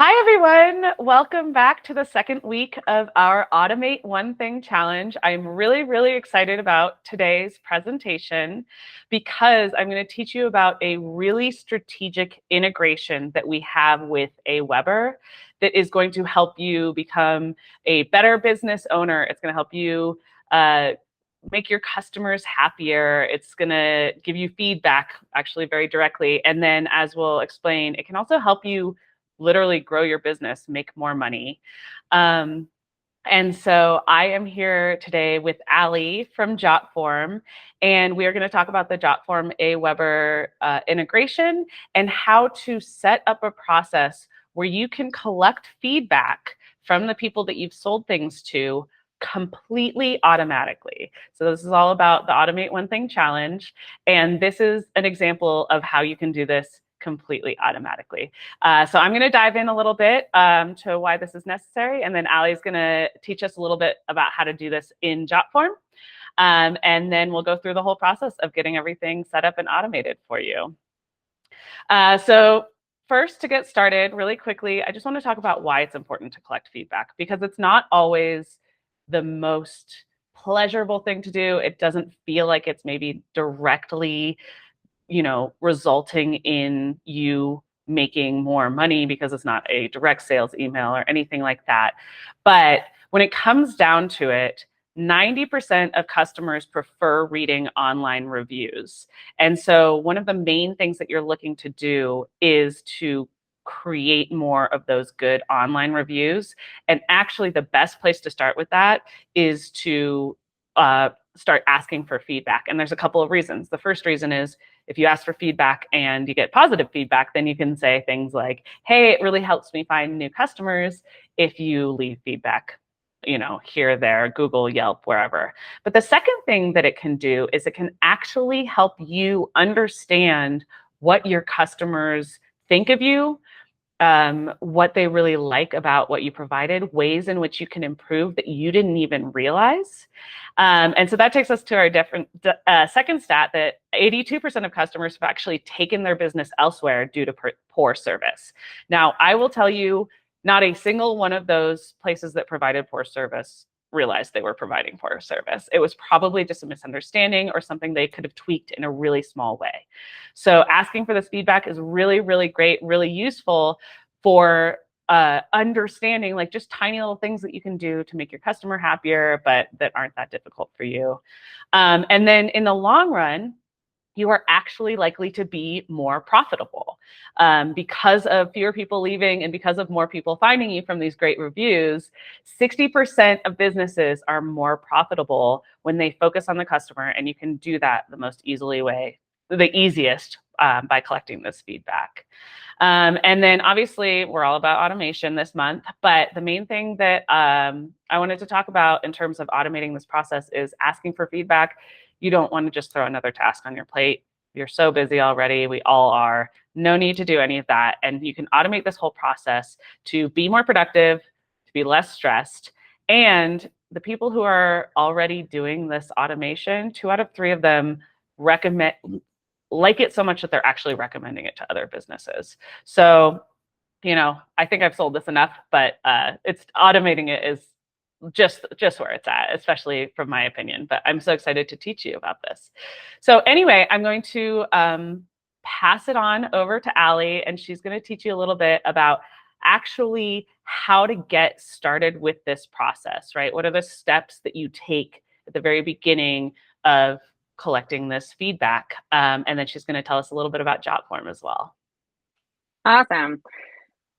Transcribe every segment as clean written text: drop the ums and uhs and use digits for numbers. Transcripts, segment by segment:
Hi, everyone. Welcome back to the second week of our Automate One Thing Challenge. I'm really excited about today's presentation because I'm going to teach you about a really strategic integration that we have with AWeber that is going to help you become a better business owner. It's going to help you make your customers happier. It's going to give you feedback actually very directly. And then, as we'll explain, it can also help you literally grow your business, make more money. And so I am here today with Ali from Jotform, and we are going to talk about the Jotform AWeber integration and how to set up a process where you can collect feedback from the people that you've sold things to completely automatically. So this is all about the Automate One Thing Challenge, and this is an example of how you can do this completely automatically. So I'm going to dive in a little bit to why this is necessary, and then Ali's going to teach us a little bit about how to do this in Jotform, and then we'll go through the whole process of getting everything set up and automated for you. So first, to get started really quickly, I just want to talk about why it's important to collect feedback, because it's not always the most pleasurable thing to do. It doesn't feel like it's maybe directly resulting in you making more money because it's not a direct sales email or anything like that. But when it comes down to it, 90% of customers prefer reading online reviews. And so one of the main things that you're looking to do is to create more of those good online reviews. And actually, the best place to start with that is to start asking for feedback. And there's a couple of reasons. The first reason is if you ask for feedback and you get positive feedback, then you can say things like, hey, it really helps me find new customers if you leave feedback, here, there, Google, Yelp, wherever. But the second thing that it can do is it can actually help you understand what your customers think of you, what they really like about what you provided, ways in which you can improve that you didn't even realize. And so that takes us to our second stat, that 82% of customers have actually taken their business elsewhere due to poor service. Now, I will tell you, not a single one of those places that provided poor service realized they were providing poor service. It was probably just a misunderstanding or something they could have tweaked in a really small way. So asking for this feedback is really great, really useful for understanding like just tiny little things that you can do to make your customer happier, but that aren't that difficult for you. And then in the long run, you are actually likely to be more profitable because of fewer people leaving and because of more people finding you from these great reviews. 60% of businesses are more profitable when they focus on the customer, and you can do that the easiest by collecting this feedback. And then obviously we're all about automation this month, but the main thing that I wanted to talk about in terms of automating this process is asking for feedback. You don't want to just throw another task on your plate. You're so busy already. We all are. No need to do any of that. And you can automate this whole process to be more productive, to be less stressed. And the people who are already doing this automation, 2 out of 3 of them like it so much that they're actually recommending it to other businesses. So, I think I've sold this enough, but it's automating it is just where it's at, especially from my opinion. But I'm so excited to teach you about this. So anyway, I'm going to pass it on over to Ali, and she's going to teach you a little bit about actually how to get started with this process, right? What are the steps that you take at the very beginning of collecting this feedback? And then she's going to tell us a little bit about Jotform as well. Awesome.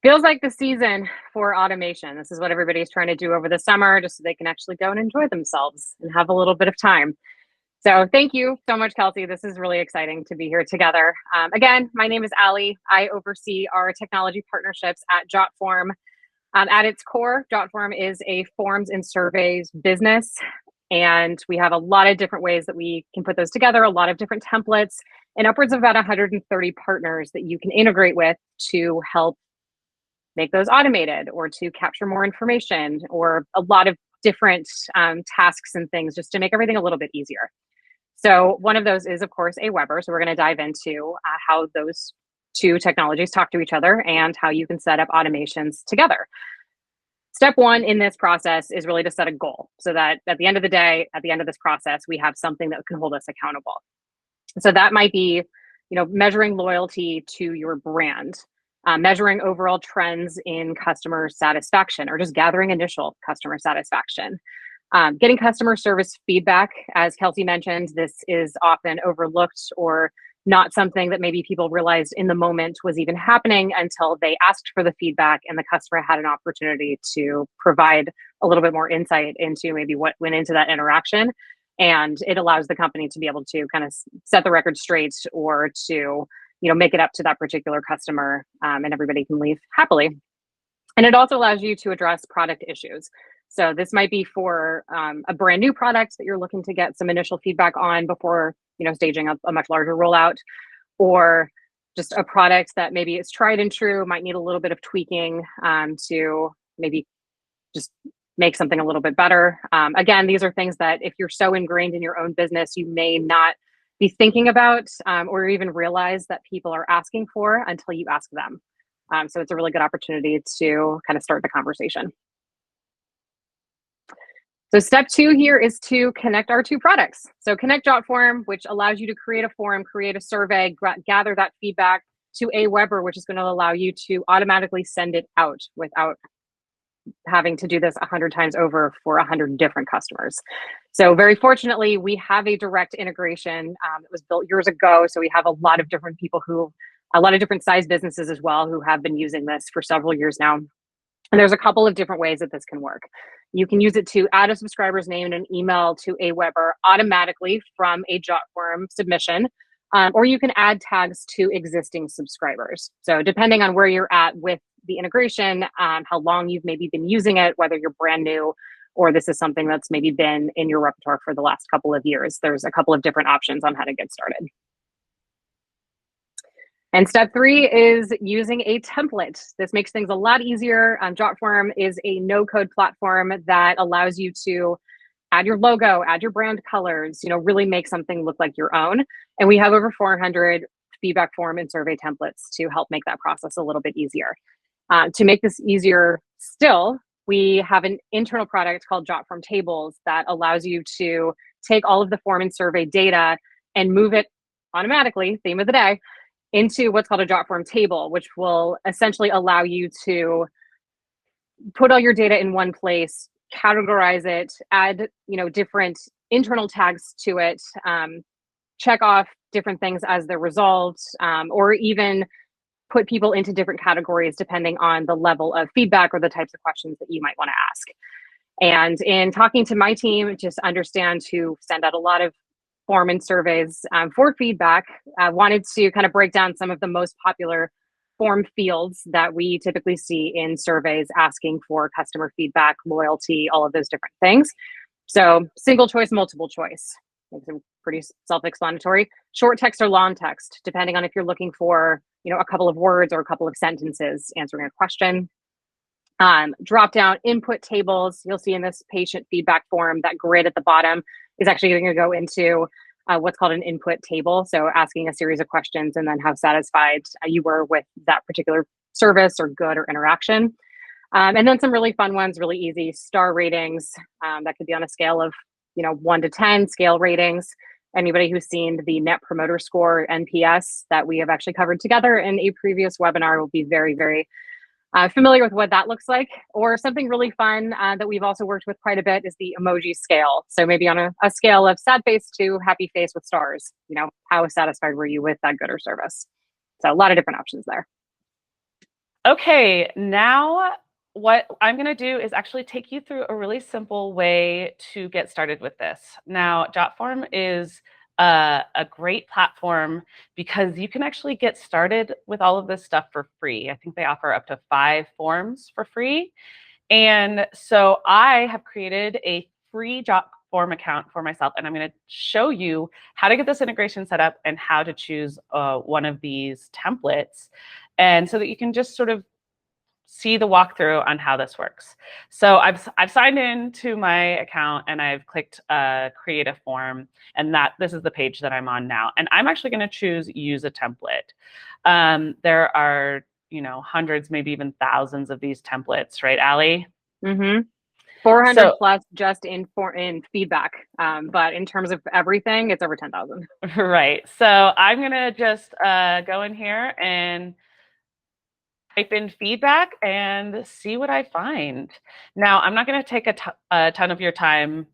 Feels like the season for automation. This is what everybody's trying to do over the summer, just so they can actually go and enjoy themselves and have a little bit of time. So thank you so much, Kelsey. This is really exciting to be here together. Again, my name is Ali. I oversee our technology partnerships at Jotform. At its core, Jotform is a forms and surveys business, and we have a lot of different ways that we can put those together, a lot of different templates, and upwards of about 130 partners that you can integrate with to help make those automated or to capture more information, or a lot of different tasks and things just to make everything a little bit easier. So one of those is, of course, AWeber. So we're going to dive into how those two technologies talk to each other and how you can set up automations together. Step one in this process is really to set a goal so that at the end of the day, at the end of this process, we have something that can hold us accountable. So that might be, measuring loyalty to your brand, measuring overall trends in customer satisfaction, or just gathering initial customer satisfaction. Getting customer service feedback, as Kelsey mentioned, this is often overlooked or not something that maybe people realized in the moment was even happening until they asked for the feedback and the customer had an opportunity to provide a little bit more insight into maybe what went into that interaction. And it allows the company to be able to kind of set the record straight, or to, make it up to that particular customer, and everybody can leave happily. And it also allows you to address product issues. So this might be for a brand new product that you're looking to get some initial feedback on before, staging a much larger rollout, or just a product that maybe is tried and true, might need a little bit of tweaking to maybe just make something a little bit better. Again, these are things that if you're so ingrained in your own business, you may not be thinking about or even realize that people are asking for until you ask them. So it's a really good opportunity to kind of start the conversation. So step two here is to connect our two products. So connect Jotform, which allows you to create a form, create a survey, gather that feedback, to AWeber, which is going to allow you to automatically send it out without having to do this 100 times over for 100 different customers. So very fortunately, we have a direct integration that was built years ago. So we have a lot of different people a lot of different size businesses as well, who have been using this for several years now. And there's a couple of different ways that this can work. You can use it to add a subscriber's name and an email to AWeber automatically from a Jotform submission, or you can add tags to existing subscribers. So depending on where you're at with the integration, how long you've maybe been using it, whether you're brand new or this is something that's maybe been in your repertoire for the last couple of years, there's a couple of different options on how to get started. And step three is using a template. This makes things a lot easier. Jotform is a no-code platform that allows you to add your logo, add your brand colors, really make something look like your own. And we have over 400 feedback form and survey templates to help make that process a little bit easier. To make this easier still, we have an internal product called Jotform Tables that allows you to take all of the form and survey data and move it automatically, theme of the day, into what's called a Jotform table, which will essentially allow you to put all your data in one place, categorize it, add different internal tags to it, check off different things as they're resolved, or even put people into different categories depending on the level of feedback or the types of questions that you might want to ask. And in talking to my team, just understand to send out a lot of form and surveys for feedback, I wanted to kind of break down some of the most popular form fields that we typically see in surveys asking for customer feedback, loyalty, all of those different things. So single choice, multiple choice, makes it pretty self-explanatory. Short text or long text, depending on if you're looking for a couple of words or a couple of sentences answering a question. Drop down input tables. You'll see in this patient feedback form, that grid at the bottom is actually going to go into what's called an input table. So asking a series of questions and then how satisfied you were with that particular service or good or interaction. And then some really fun ones, really easy star ratings. That could be on a scale of 1 to 10 scale ratings. Anybody who's seen the Net Promoter Score, NPS, that we have actually covered together in a previous webinar will be very, very familiar with what that looks like. Or something really fun that we've also worked with quite a bit is the emoji scale. So maybe on a scale of sad face to happy face with stars, how satisfied were you with that good or service? So a lot of different options there. Okay, now what I'm going to do is actually take you through a really simple way to get started with this. Now, Jotform is a great platform because you can actually get started with all of this stuff for free. I think they offer up to 5 forms for free. And so I have created a free Jotform account for myself, and I'm going to show you how to get this integration set up and how to choose one of these templates. And so that you can just sort of see the walkthrough on how this works. So I've signed in to my account and I've clicked create a form, and this is the page that I'm on now. And I'm actually going to choose use a template. There are, hundreds, maybe even thousands of these templates, right, Allie? Mm-hmm. 400 So plus just in feedback. But in terms of everything, it's over 10,000. right. So I'm going to just go in here and type in feedback and see what I find. Now, I'm not going to take a ton of your time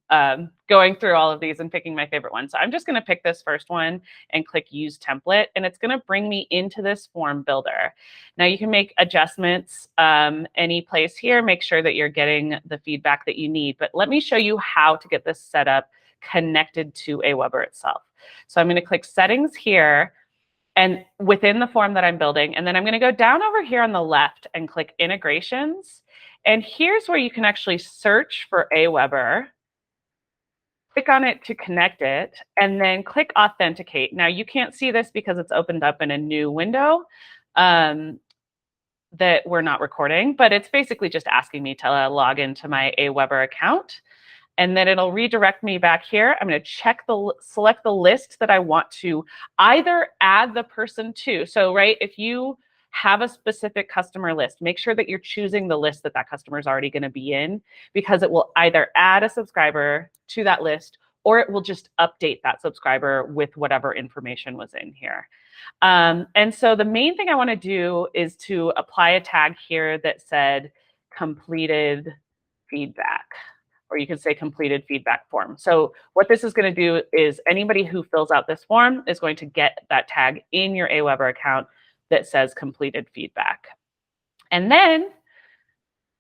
going through all of these and picking my favorite one. So I'm just going to pick this first one and click use template, and it's going to bring me into this form builder. Now you can make adjustments any place here. Make sure that you're getting the feedback that you need. But let me show you how to get this set up connected to AWeber itself. So I'm going to click settings here and within the form that I'm building. And then I'm going to go down over here on the left and click integrations. And here's where you can actually search for AWeber, click on it to connect it, and then click authenticate. Now you can't see this because it's opened up in a new window that we're not recording, but it's basically just asking me to log into my AWeber account. And then it'll redirect me back here. I'm going to select the list that I want to either add the person to. So, right, if you have a specific customer list, make sure that you're choosing the list that customer is already going to be in, because it will either add a subscriber to that list or it will just update that subscriber with whatever information was in here. And so the main thing I want to do is to apply a tag here that said completed feedback, or you can say completed feedback form. So what this is going to do is anybody who fills out this form is going to get that tag in your AWeber account that says completed feedback. And then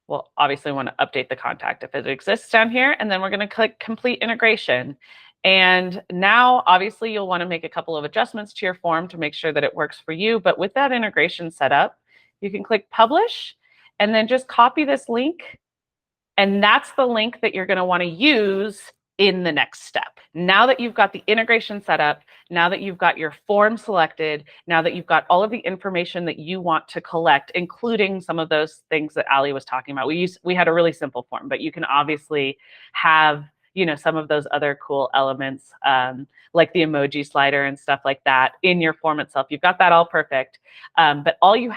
we'll obviously want to update the contact if it exists down here. And then we're going to click complete integration. And now, obviously, you'll want to make a couple of adjustments to your form to make sure that it works for you. But with that integration set up, you can click publish and then just copy this link. And that's the link that you're going to want to use in the next step. Now that you've got the integration set up, now that you've got your form selected, now that you've got all of the information that you want to collect, including some of those things that Ali was talking about. We had a really simple form, but you can obviously have some of those other cool elements, like the emoji slider and stuff like that in your form itself. You've got that all perfect. But all you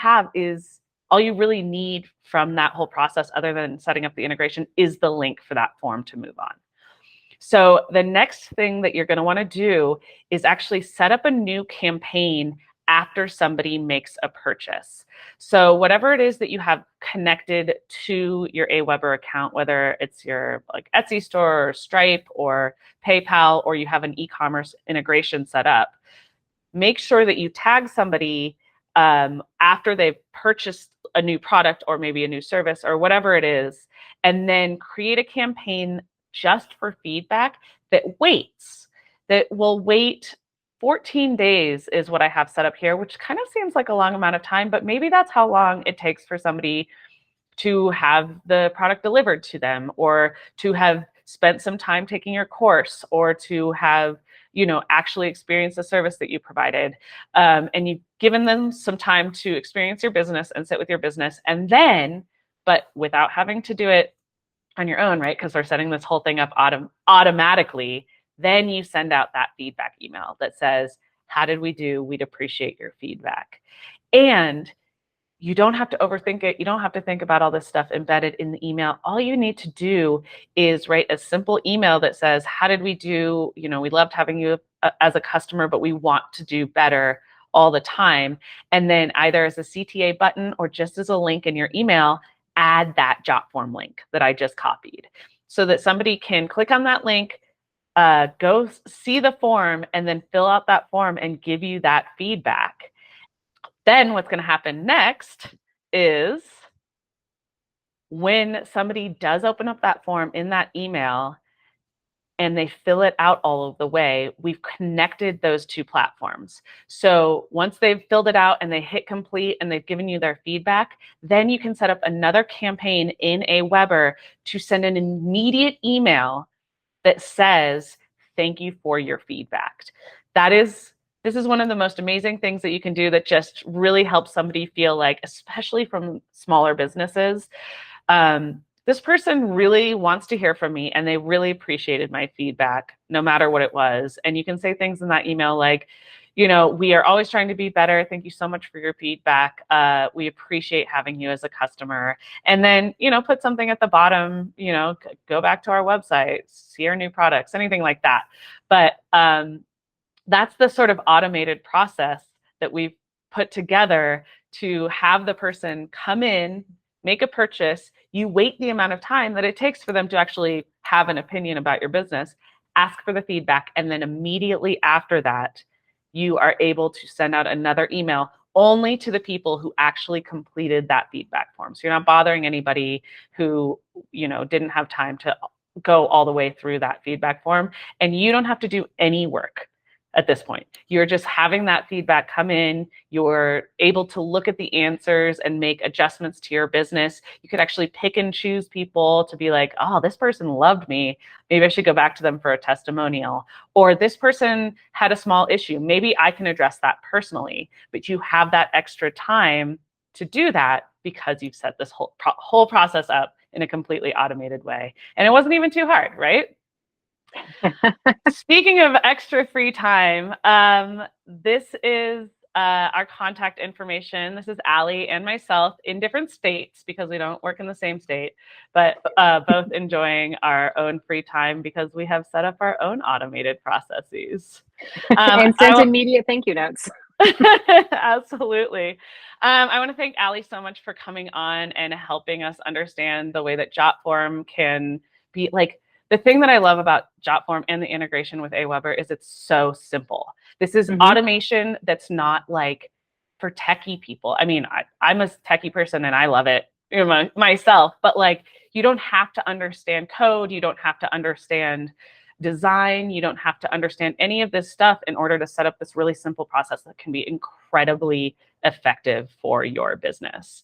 really need from that whole process, other than setting up the integration, is the link for that form to move on. So the next thing that you're going to want to do is actually set up a new campaign after somebody makes a purchase. So whatever it is that you have connected to your AWeber account, whether it's your Etsy store or Stripe or PayPal, or you have an e-commerce integration set up, make sure that you tag somebody after they've purchased a new product or maybe a new service or whatever it is, and then create a campaign just for feedback that will wait 14 days is what I have set up here, which kind of seems like a long amount of time, but maybe that's how long it takes for somebody to have the product delivered to them, or to have spent some time taking your course, or to have actually experience the service that you provided. And you've given them some time to experience your business and sit with your business, and then, but without having to do it on your own, right? Because they're setting this whole thing up automatically. Then you send out that feedback email that says, how did we do? We'd appreciate your feedback. And you don't have to overthink it. You don't have to think about all this stuff embedded in the email. All you need to do is write a simple email that says, how did we do? We loved having you as a customer, but we want to do better all the time. And then either as a CTA button or just as a link in your email, add that Jotform link that I just copied, so that somebody can click on that link, go see the form, and then fill out that form and give you that feedback. Then what's going to happen next is when somebody does open up that form in that email and they fill it out all of the way, we've connected those two platforms. So once they've filled it out and they hit complete and they've given you their feedback, then you can set up another campaign in AWeber to send an immediate email that says, thank you for your feedback. That is This is one of the most amazing things that you can do that just really helps somebody feel like, especially from smaller businesses, this person really wants to hear from me and they really appreciated my feedback, no matter what it was. And you can say things in that email like, we are always trying to be better. Thank you so much for your feedback. We appreciate having you as a customer. And then, put something at the bottom, go back to our website, see our new products, anything like that. But that's the sort of automated process that we've put together to have the person come in, make a purchase. You wait the amount of time that it takes for them to actually have an opinion about your business, ask for the feedback, and then immediately after that, you are able to send out another email only to the people who actually completed that feedback form. So you're not bothering anybody who, didn't have time to go all the way through that feedback form, and you don't have to do any work at this point. You're just having that feedback come in. You're able to look at the answers and make adjustments to your business. You could actually pick and choose people to be like, oh, this person loved me. Maybe I should go back to them for a testimonial. Or this person had a small issue. Maybe I can address that personally. But you have that extra time to do that because you've set this whole process up in a completely automated way. And it wasn't even too hard, right? Speaking of extra free time, this is our contact information. This is Allie and myself in different states because we don't work in the same state, but both enjoying our own free time because we have set up our own automated processes. And sent immediate thank you notes. Absolutely. I want to thank Allie so much for coming on and helping us understand the way that Jotform can be like. The thing that I love about Jotform and the integration with AWeber is it's so simple. This is automation that's not like for techie people. I mean, I'm a techie person and I love it myself, but like you don't have to understand code. You don't have to understand design. You don't have to understand any of this stuff in order to set up this really simple process that can be incredibly effective for your business.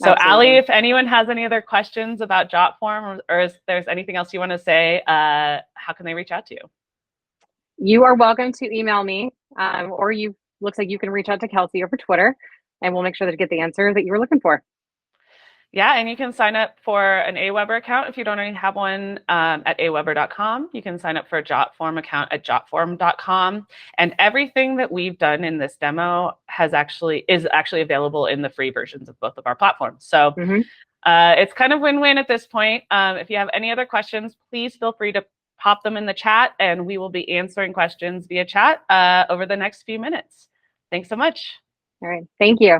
So Absolutely. Allie, if anyone has any other questions about Jotform or if there's anything else you want to say, how can they reach out to you? You are welcome to email me, or looks like you can reach out to Kelsey over Twitter, and we'll make sure to get the answer that you were looking for. Yeah, and you can sign up for an AWeber account if you don't already have one at aweber.com. You can sign up for a Jotform account at jotform.com. And everything that we've done in this demo is actually available in the free versions of both of our platforms. So it's kind of win-win at this point. If you have any other questions, please feel free to pop them in the chat, and we will be answering questions via chat over the next few minutes. Thanks so much. All right. Thank you.